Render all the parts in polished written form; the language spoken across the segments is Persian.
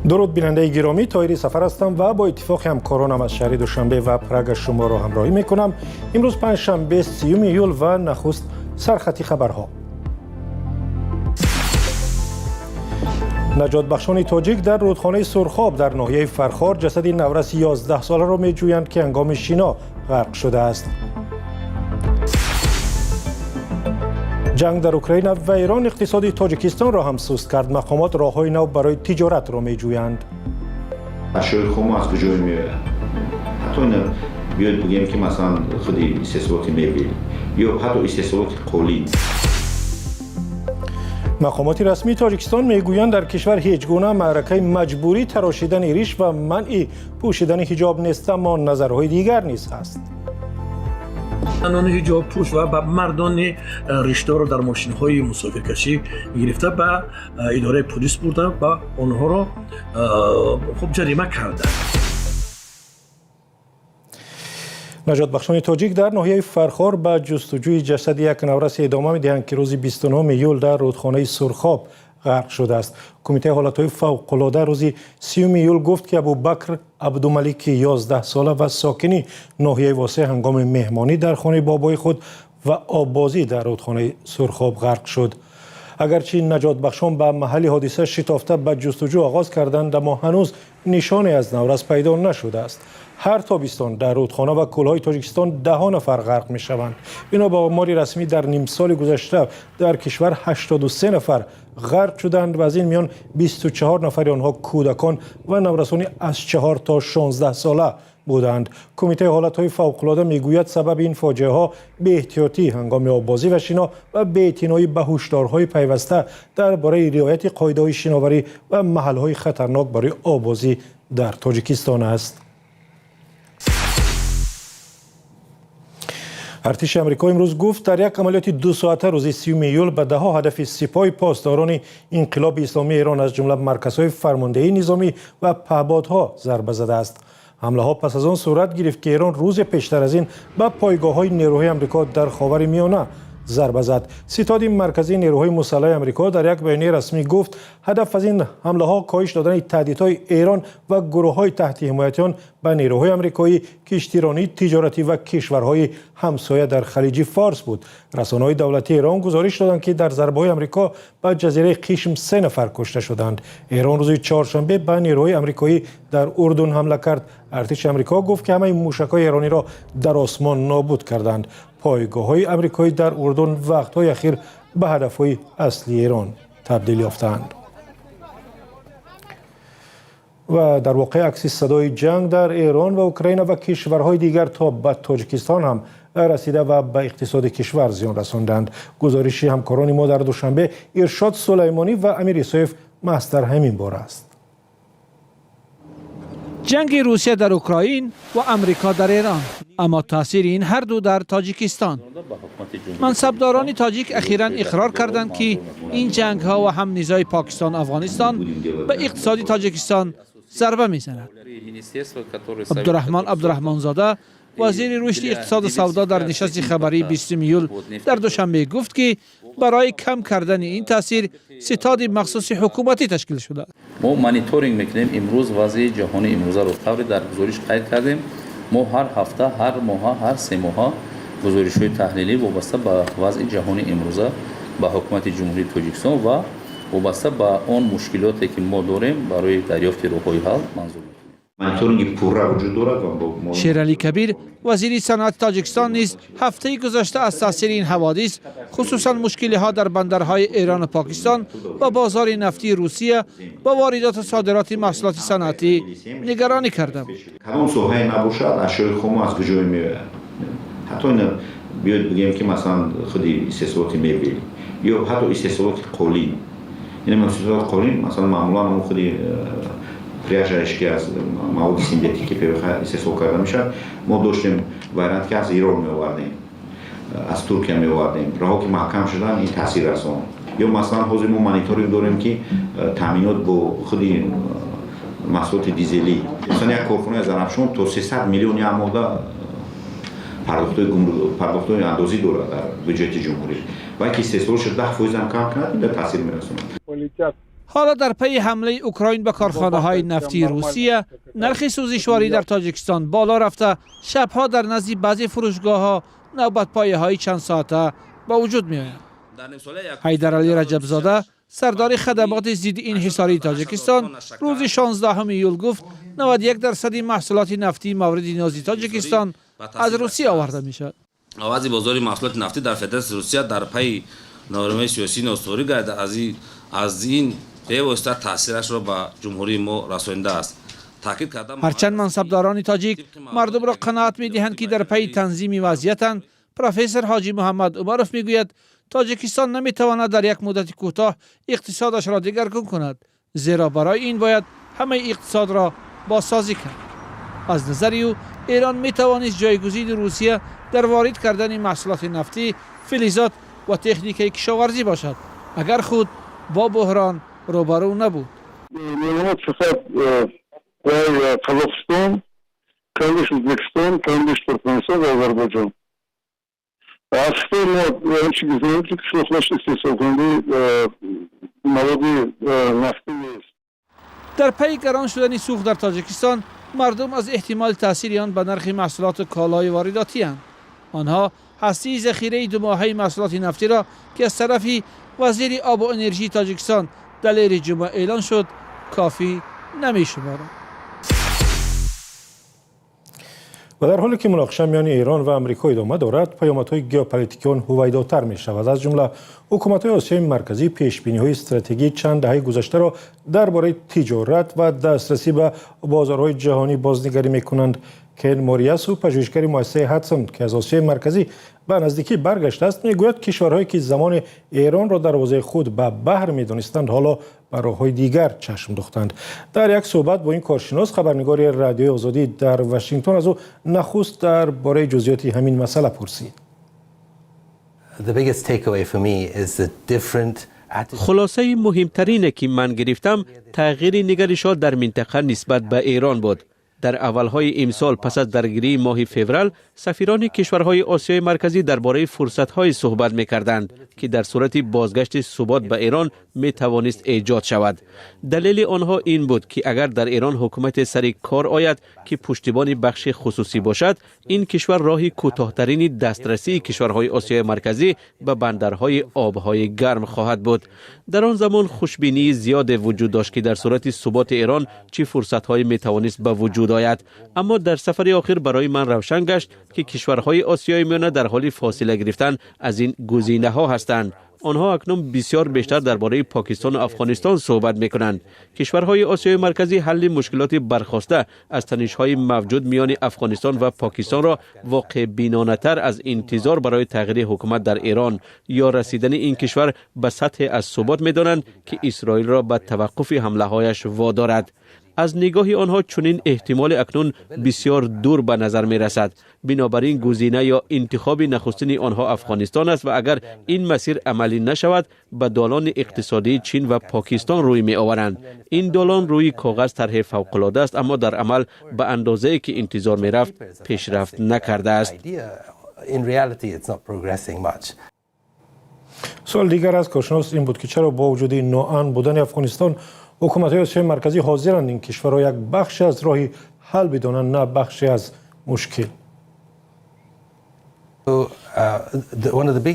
درود بیننده گرامی، طاهری سفر هستم و با اتفاق همکارانم از شهر دوشنبه و پراگ شما را همراهی میکنم. امروز پنجشنبه 30 ایول و نخست سرخطی خبرها. نجات بخشان تاجیک در رودخانه سرخاب در ناحیه فرخار جسد نورس 11 ساله را میجویند که هنگام شنا غرق شده است. جنگ در اوکراین و ایران اقتصاد تاجیکستان را هم سست کرد. مقامات راههای نو برای تجارت را میجویند. اشیاء خام از کجا میاد؟ حتی اینا بیاید بگیم که مثلا خودی استثباتی میبینیم یا حتی استثبات قولی. مقامات رسمی تاجیکستان میگویند در کشور هیچ گونه معرکه مجبوری تراشیدن ریش و منع پوشیدن حجاب نیست، اما نظرهای دیگر نیز هست. زنان حجاب پوش و مردان ریشدار رو در ماشین‌های مسافرکشی گرفته به اداره پلیس برده و آنها را خب جریمه کرده. نجات بخشان تاجیک در ناحیه فرخار به جستجوی جسد یک نورس ادامه می‌دهند که روز 29 ایول در رودخانه سرخاب غرق شده است. کمیته حالت‌های فوق‌العاده روز 30 ایول گفت که ابوبکر عبدالملیک 11 ساله و ساکنی ناحیه واسه هنگام مهمانی در خانه بابای خود و آببازی در رودخانه سرخاب غرق شد. اگرچه نجات بخشان به محل حادثه شتافته به جستجو آغاز کردند، اما هنوز نشانی از نورس پیدا نشده است. هر تابستان در رودخانه و کوههای تاجیکستان 10 نفر غرق می شوند. بنا به آمار رسمی در نیم سال گذشته در کشور 83 نفر غرق شدند و از این میان 24 نفر آنها کودکان و نورسانی از 4 تا 16 ساله بودند. کمیته حالت‌های فوق‌العاده میگوید سبب این فاجعه ها بی احتیاطی هنگام آببازی و شنا و بی‌اعتنایی به هشدارهای پیوسته درباره رعایت قاعده‌های شناوری و محل‌های خطرناک برای آببازی در تاجیکستان است. ارتش آمریکا امروز گفت در یک عملیات 2 ساعته روز 30 ایول به 10 هدف سپاه پاسداران انقلاب اسلامی ایران از جمله مرکزهای فرماندهی نظامی و پهپادها ضربه زده است. حمله ها پس از آن صورت گرفت که ایران روز پیشتر از این به پایگاه‌های نیروهای آمریکا در خاورمیانه ضربه زد. ستاد مرکزی نیروهای مسلح آمریکا در یک بیانیه رسمی گفت هدف از این حمله ها کاهش دادن تهدیدهای ایران و گروه‌های تحت حمایت آن به نیروهای آمریکایی، کشتیرانی تجارتی و کشورهای همسایه در خلیج فارس بود. رسانه‌های دولتی ایران گزارش دادند که در ضربه‌های آمریکا به جزیره قشم 3 نفر کشته شدند. ایران روز چهارشنبه به نیروهای آمریکایی در اردن حمله کرد. ارتش آمریکا گفت که همه موشک‌های ایرانی را در آسمان نابود کردند. پایگاه‌های آمریکایی در اردن وقت‌های اخیر به هدف‌های اصلی ایران تبدیل یافتند. و در واقع عکس صدای جنگ در ایران و اوکراین و کشورهای دیگر تا به تاجیکستان هم رسیده و به اقتصاد کشور زیان رساندند. گزارش همکاران ما در دوشنبه ارشاد سلیمانی و امیر یوسف محض در همین باره است. جنگ روسیه در اوکراین و امریکا در ایران، اما تاثیر این هر دو در تاجیکستان. منصبداران تاجیک اخیراً اقرار کردند که این جنگ ها و هم نیزای پاکستان افغانستان به اقتصادی تاجیکستان ضربه میزند. عبدالرحمن زاده وزیر رشد اقتصاد و سودا در نشست خبری 20 ایول در دوشنبه گفت که برای کم کردن این تاثیر ستاد مخصوص حکومتی تشکیل شده. ما مانیتورینگ میکنیم. امروز وضع جهانی امروز رو طوری در گزارش قید کردیم. ما هر هفته، هر ماه، هر 3 ماه گزارش‌های تحلیلی وابسته به وضع جهانی امروز با حکومت جمهوری تاجیکستان و وابسته به آن مشکلاتی که ما داریم برای دریافت راه‌های حل منظور شیرعلی کبیر وزیر صنعت تاجیکستان نیز هفته گذشته از تاثیر این حوادث خصوصا مشکل‌ها در بندرهای ایران و پاکستان و بازار نفتی روسیه و واردات و صادرات محصولات صنعتی نگرانی کرده بود. کدام ساحه نباشد اشیاء خام از کجا میاد؟ حتی اینا بیاید بگیم که مثلا خودی استثباتی میبینیم یا حتی استثبات قولی. این استثبات قولی مثلا معمولا اون خودی پریاژش که از مواد سینتتیکی استفاده کرده میشه. ما داشتیم وارد که از ایران می‌آوردیم، از ترکیه می‌آوردیم. راه‌ها که محکم شدن این تاثیر رساند. یا مثلا حاضر ما مانیتورینگ داریم که تامینات با خودی محصولات دیزلی. مثلا یک کارخانه زنفشان تا 300 میلیون آماده پرداخت‌های اندازی داره در بودجه جمهوری. و اینکه استثمارش 10% هم کم کنه این تاثیر می‌رسونه. حالا در پی حمله اوکراین به کارخانه‌های نفتی روسیه، نرخ سوزشواری در تاجیکستان بالا رفته، شبها در نزد بعضی فروشگاه‌ها نوبت پایه‌های چند ساعته به وجود می‌آید. حیدرعلی رجبزاده، سردار خدمات ضد انحصاری تاجیکستان، روز 16 ایول گفت 91% محصولات نفتی مورد نیاز تاجیکستان از روسیه آورده می‌شود. آواز بازار محصولات نفتی در فدراسیون روسیه در پی نارمای سیاسی نوستوری گرده از این پیوسته تاثیرش را به جمهوری ما رسانده است. تاکید کردم هرچند منصبداران تاجیک مردم را قناعت می‌دهند که در پی تنظیم وضعیتند، پروفسور حاجی محمد عمروف میگوید تاجیکستان نمیتواند در یک مدت کوتاه اقتصادش را دگرگون کند، زیرا برای این باید همه اقتصاد را بازسازی کرد. از نظر او ایران میتوانست جایگزین روسیه در وارد کردن محصولات نفتی، فلزات و تکنیک کشاورزی باشد اگر خود با بحران روبرو نبود. Kazakhstan, Kalış Uzbekistan, Kalış Türkmenistan ve Azerbaycan. Aslında önce güzellik şoklaştı sesokunda mavadi nafti. در پی گران شدن سوخت در تاجیکستان، مردم از احتمال تاثیر آن به نرخ محصولات کالای وارداتی اند. آنها هسته ذخیره دو ماهه محصولات نفتی را که از طرف وزیر آب و انرژی تاجیکستان در لیر جمعه اعلان شد کافی نمی‌شمارند. و در حالی که مناقشه میان ایران و آمریکا ادامه دارد، پیامدهای ژئوپلیتیکی آن هویداتر می شود. از جمله حکومت‌های آسیای مرکزی پیش‌بینی‌های استراتژیک چند دهه گذشته را درباره تجارت و دسترسی به بازارهای جهانی بازنگری می‌کنند. کن موریاسو، پژوهشگر مؤسسه هاتسون که از آسیای مرکزی به نزدیکی برگشته است، میگوید کشورهایی که زمان ایران را دروازه خود به بحر می‌دانستند حالا به راه‌های دیگر چشم دوختند. در یک صحبت با این کارشناس، خبرنگار رادیوی آزادی در واشنگتن از او نخست درباره جزئیات همین مسئله پرسید. خلاصه مهمترینه که من گرفتم تغییر نگرش‌ها در منطقه نسبت به ایران بود. در اولهای امسال پس از درگیری ماه فوریه، سفیران کشورهای آسیای مرکزی درباره فرصت‌های صحبت می‌کردند که در صورت بازگشت ثبات به ایران می‌توانست ایجاد شود. دلیل آنها این بود که اگر در ایران حکومت سر کار آید که پشتیبان بخش خصوصی باشد، این کشور راهی کوتاه‌ترین دسترسی کشورهای آسیای مرکزی به بندرهای آبهای گرم خواهد بود. در آن زمان خوشبینی زیاد وجود داشت که در صورت ثبات ایران چه فرصت‌هایی می‌توانست به وجود آید. اما در سفر آخر برای من روشن گشت که کشورهای آسیای میانه در حال فاصله گرفتن از این گزینه‌ها هستند. آنها اکنون بسیار بیشتر درباره پاکستان و افغانستان صحبت می‌کنند. کشورهای آسیای مرکزی حل مشکلات برخاسته از تنش‌های موجود میان افغانستان و پاکستان را واقع بینانه‌تر از انتظار برای تغییر حکومت در ایران یا رسیدن این کشور به سطح از ثبات می‌دانند که اسرائیل را به توقف حمله‌هایش وادارد. از نگاه آنها چنین احتمال اکنون بسیار دور به نظر می رسد. بنابراین گزینه یا انتخاب نخستین آنها افغانستان است و اگر این مسیر عملی نشود به دالان اقتصادی چین و پاکستان روی می آورند. این دالان روی کاغذ طرح فوق‌العاده است اما در عمل به اندازه‌ای که انتظار می رفت پیشرفت نکرده است. سوال دیگر از کارشناس این بود که چرا با وجود ناامن بودن افغانستان حکومت‌های آسیای مرکزی حاضرند این کشور را یک بخش از راه حل بدانند نه بخشی از مشکل.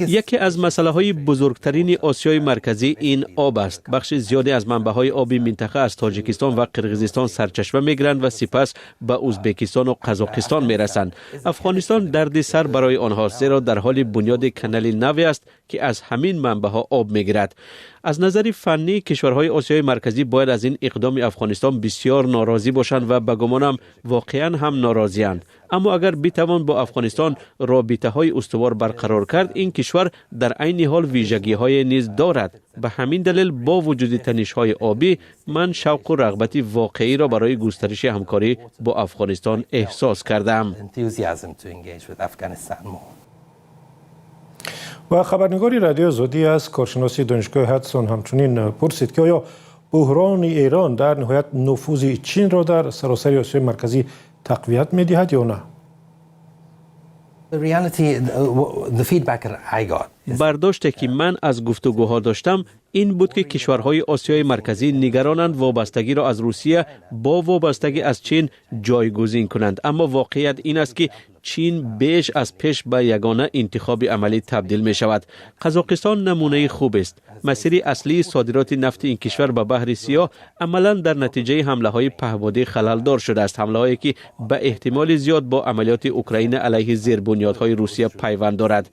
یکی از مسائل بزرگترین آسیای مرکزی این آب است. بخش زیادی از منبع‌های آبی منطقه از تاجیکستان و قرقیزستان سرچشمه می‌گیرند و سپس به ازبکستان و قزاقستان می‌رسند. افغانستان دردسر برای آنها زیرا در حال بنیاد کانال نوی است که از همین منبع‌ها آب می‌گیرد. از نظر فنی کشورهای آسیای مرکزی باید از این اقدام افغانستان بسیار ناراضی باشند و به گمانم واقعاً هم ناراضی‌اند. اما اگر بتوان با افغانستان رابطه‌های استوار برقرار کرد، این کشور در عین حال ویژگی‌های نیز دارد. به همین دلیل با وجود تنش‌های آبی من شوق و رغبت واقعی را برای گسترش همکاری با افغانستان احساس کردم. و خبرنگاری رادیو آزادی از کارشناسی دانشگاه هاتسون همچنین پرسید که آیا بحران ایران در نهایت نفوذ چین را در سراسر آسیای مرکزی تقویت می‌دهد یا نه؟ برداشتی که من از گفتگوها داشتم این بود که کشورهای آسیای مرکزی نگرانند وابستگی را از روسیه با وابستگی از چین جایگزین کنند، اما واقعیت این است که چین بیش از پیش به یگانه انتخاب عملی تبدیل می شود. قزاقستان نمونه خوب است. مسیر اصلی صادرات نفت این کشور به بحر سیاه عملا در نتیجه حمله های پهپادی خللدار شده است، حمله هایی که به احتمال زیاد با عملیات اوکراین علیه زیربنیادهای روسیه پیوند دارد.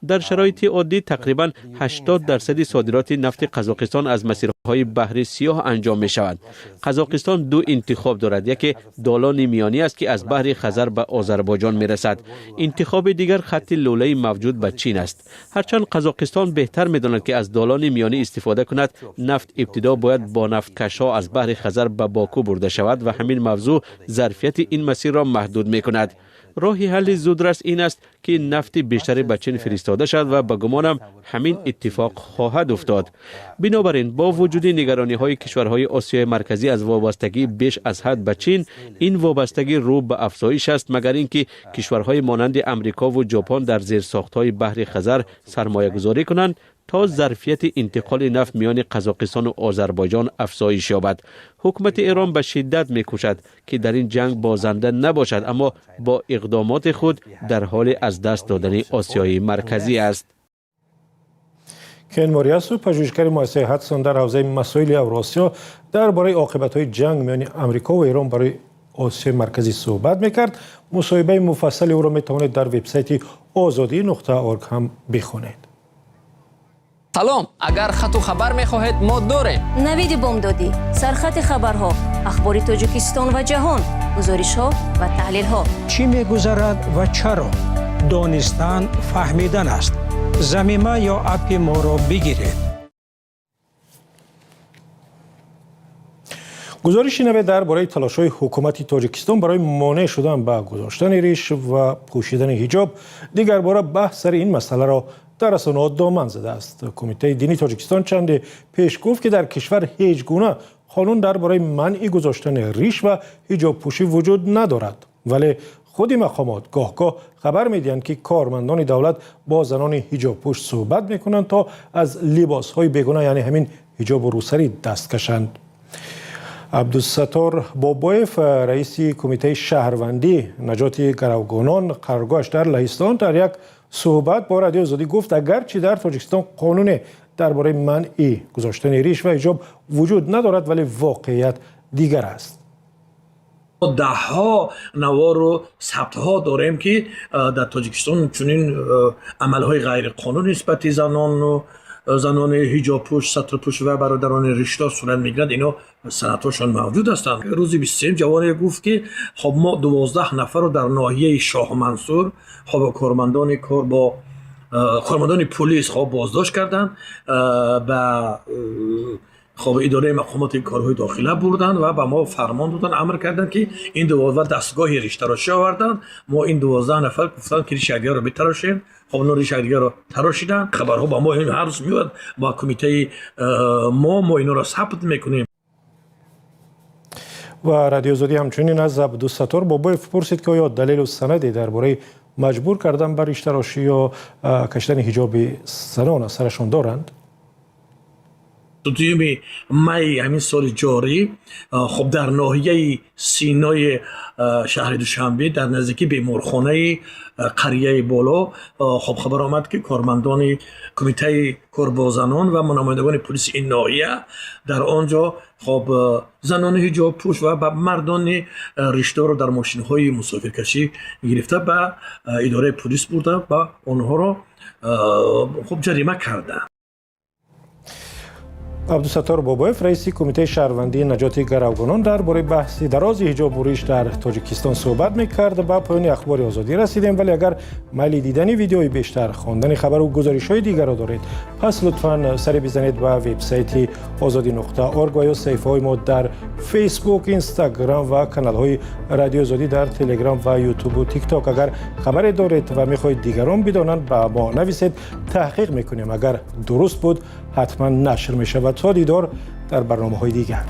در شرایط عادی تقریبا 80% صادرات نفت قزاقستان از مسیرهای بحر سیاه انجام می شود. قزاقستان دو انتخاب دارد، یکی دالان میانی است که از بحر خزر به آذربایجان می رسد. انتخاب دیگر خط لوله موجود به چین است. هرچند قزاقستان بهتر می داند که از دالان میانی استفاده کند، نفت ابتدا باید با نفتکش‌ها از بحر خزر به باکو برده شود و همین موضوع ظرفیت این مسیر را محدود می کند. راه حل زودرس این است که نفت بیشتری به چین فرستاده شد و به گمانم همین اتفاق خواهد افتاد. بنابراین با وجود نگرانی های کشورهای آسیای مرکزی از وابستگی بیش از حد به چین، این وابستگی رو به افزایش است، مگر اینکه کشورهای مانند امریکا و ژاپن در زیرساخت‌های بحر خزر سرمایه گذاری کنند تا ظرفیت انتقال نفت میان قزاقستان و آذربایجان افزایش یابد. حکومت ایران به شدت می‌کوشد که در این جنگ بازنده نباشد، اما با اقدامات خود در حال از دست دادن آسیای مرکزی است. کن موریاسو، پژوهشگر مؤسسه هدسون در حوزه مسائل اوراسیا، درباره عاقبت‌های جنگ میان آمریکا و ایران برای آسیای مرکزی صحبت می‌کرد. مصاحبه مفصل او را می‌توانید در وبسایت azadi.org هم بخوانید. سلام، اگر خط و خبر می‌خواهید ما داریم. نوید بامدادی، سرخط خبرها، اخبار تاجیکستان و جهان، گزارش‌ها و تحلیل‌ها. چی می‌گذرد و چرا؟ دانستن فهمیدن است. ضمیمه یا اپ ما را بگیرید. گزارشی نوی درباره تلاش‌های حکومت تاجیکستان برای مانع شدن به گذاشتن ریش و پوشیدن حجاب دیگر باره بحث سر این مسئله را در رسانه‌ها دامن زده است. کمیته دینی تاجیکستان چند پیش گفت که در کشور هیچ گونه قانون درباره منع گذاشتن ریش و حجاب پوشی وجود ندارد، ولی خود مقامات گاه خبر می‌دهند که کارمندان دولت با زنان حجاب پوش صحبت می‌کنند تا از لباس‌های بیگانه یعنی همین حجاب و روسری دست کشند. عبدالستار بابایف، رئیس کمیته شهروندی نجات گروگانان قرارگاهش در لهستان، در یک صحبت با رادیو آزادی گفت اگرچه در تاجیکستان قانون درباره منع گذاشتن ریش و حجاب وجود ندارد، ولی واقعیت دیگر است. ده‌ها نوار و ثبت‌ها داریم که در تاجیکستان چنین عمل‌های غیر قانونی نسبت زنان حجاب پوش، سطر پوش و برادران ریشدار صورت میگیرد. اینا سندهاشون موجود هستند. روز 23 جوانی گفت که خب ما 12 نفر رو در ناحیه شاه منصور کارمندان پلیس بازداشت کردند، به خب اداره مقامات کارهای داخله بردن و به ما فرمان دادن، امر کردن که این 12 دستگاه ریش تراشی آوردن. ما این 12 نفر گفتن که ریش رو بتراشین. خب اون ریش رو تراشیدن. خبرها با ما این هر روز میاد، با کمیته ما اینا را ثبت میکنیم. و رادیو آزادی همچنین از عبدالستار بابایف پرسید که آیا دلیل و سندی درباره مجبور کردن بر ریش تراشی یا کشیدن حجاب زنان سرشان دارند؟ توی می همین سال جاری خب در ناحیه سینای شهر دوشنبه در نزدیکی بیمارخانه قریه بالا خب خبر آمد که کارمندان کمیته کاربازنان و نمایندگان پلیس این ناحیه در آنجا خب زنان حجاب پوش و مردان ریشدار رو در ماشین‌های مسافرکشی گرفته به اداره پلیس برده و آنها را خب جریمه کردند. عبدالستار بابایف، رئیس کمیته شهروندی نجات گروگانان، درباره بحث دراز حجاب و ریش در تاجیکستان صحبت می‌کرد. با پایان اخبار آزادی رسیدیم، ولی اگر میل دیدن ویدیوی بیشتر، خواندن خبر و گزارش‌های دیگر را دارید، پس لطفاً سری بزنید به وبسایت azadi.org و یا صفحه‌های ما در فیسبوک، اینستاگرام و کانال‌های رادیو آزادی در تلگرام و یوتیوب و تیک تاک. اگر خبری دارید و می‌خواهید دیگران بدانند، به ما نویسید، تحقیق می‌کنیم. اگر درست بود حتما نشر می‌شود. تا دیدار در برنامه‌های دیگر.